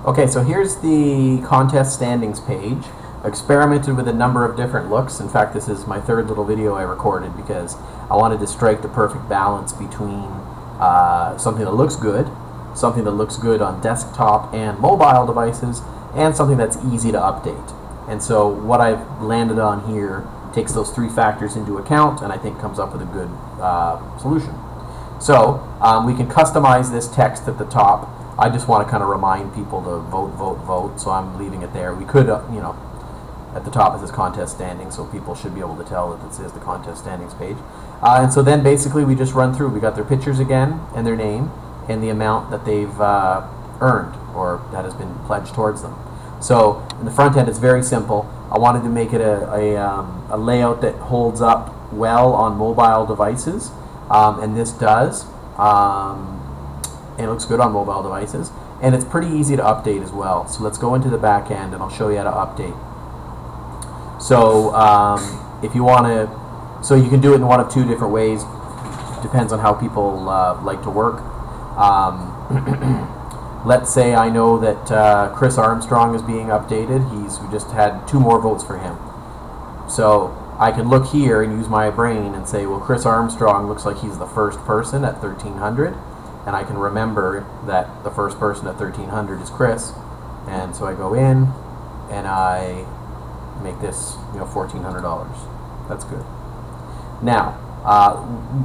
Okay, so here's the contest standings page. I experimented with a number of different looks. In fact, this is my third little video I recorded because I wanted to strike the perfect balance between something that looks good on desktop and mobile devices, and something that's easy to update. And so what I've landed on here takes those three factors into account, and I think comes up with a good solution. So we can customize this text at the top. I just want to kind of remind people to vote, vote, vote, so I'm leaving it there. We could, you know, at the top it says contest standings, so people should be able to tell that this is the contest standings page. And so then basically we just run through. We got their pictures again, and their name, and the amount that they've earned, or that has been pledged towards them. So in the front end it's very simple. I wanted to make it a layout that holds up well on mobile devices, and this does. And it looks good on mobile devices, and it's pretty easy to update as well. So let's go into the back end and I'll show you how to update. So if you want to, so you can do it in one of two different ways. Depends on how people like to work. Let's say I know that Chris Armstrong is being updated. We just had 2 more votes for him. So I can look here and use my brain and say, well, Chris Armstrong looks like he's the first person at 1300. And I can remember that the first person at 1300 is Chris, and so I go in and I make this, you know, $1,400. That's good. Now,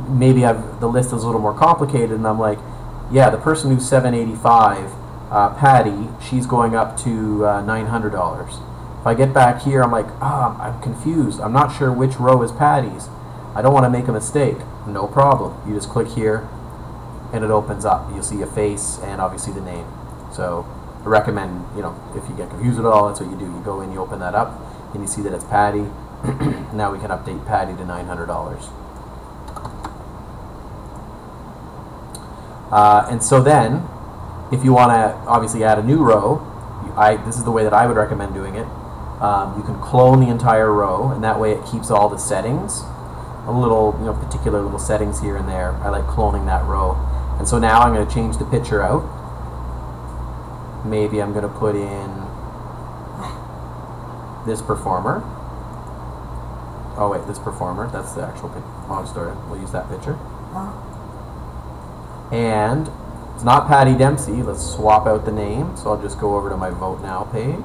maybe the list is a little more complicated, and I'm like, yeah, the person who's 785, Patty, she's going up to $900. If I get back here, I'm like, I'm confused. I'm not sure which row is Patty's. I don't want to make a mistake. No problem. You just click here, and it opens up. You'll see a face and obviously the name. So I recommend, you know, if you get confused at all, that's what you do. You go in, you open that up, and you see that it's Patty. Now we can update Patty to $900. And so then, if you want to obviously add a new row, this is the way that I would recommend doing it. You can clone the entire row, and that way it keeps all the settings. A little, you know, particular little settings here and there. I like cloning that row. And so now I'm going to change the picture out. Maybe I'm going to put in this performer. Oh wait, this performer. That's the actual long story. We'll use that picture. And it's not Patty Dempsey. Let's swap out the name. So I'll just go over to my Vote Now page.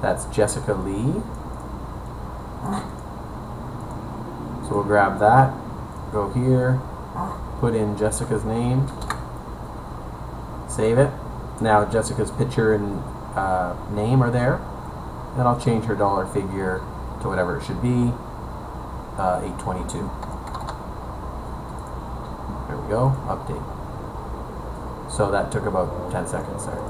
That's Jessica Lee. So we'll grab that, go here, put in Jessica's name, save it. Now Jessica's picture and name are there. And I'll change her dollar figure to whatever it should be, $8.22. There we go, update. So that took about 10 seconds there.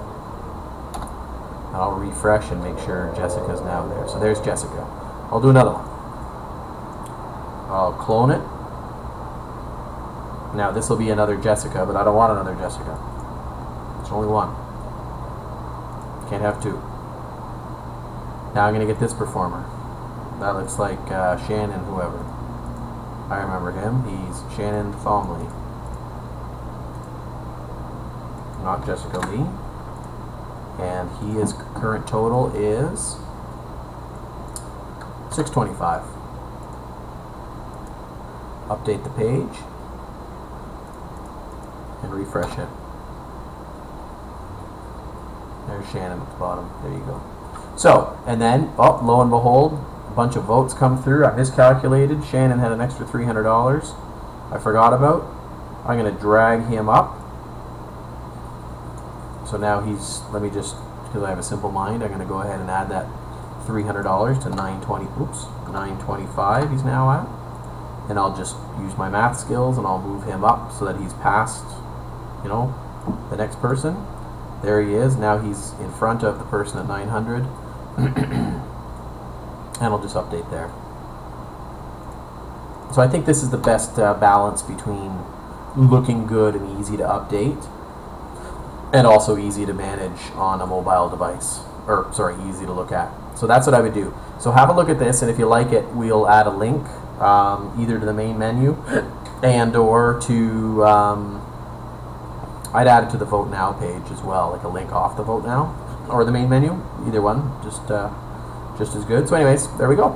And I'll refresh and make sure Jessica's now there. So there's Jessica. I'll do another one. I'll clone it. Now this will be another Jessica, but I don't want another Jessica. It's only one. Can't have 2. Now I'm going to get this performer. That looks like Shannon whoever. I remember him. He's Shannon Thomley. Not Jessica Lee. And his current total is $625. Update the page and refresh it. There's Shannon at the bottom. There you go. So, and then, oh, lo and behold, a bunch of votes come through. I miscalculated. Shannon had an extra $300 I forgot about. I'm going to drag him up. So now he's, let me just, because I have a simple mind, I'm going to go ahead and add that $300 to 925 he's now at. And I'll just use my math skills and I'll move him up so that he's past, you know, the next person. There he is. Now he's in front of the person at 900. And I'll just update there. So I think this is the best balance between looking good and easy to update, and also easy to manage on a mobile device, or sorry, easy to look at. So that's what I would do. So have a look at this, and if you like it, we'll add a link either to the main menu and or to I'd add it to the Vote Now page as well, like a link off the Vote Now or the main menu, either one, just as good. So anyways, there we go.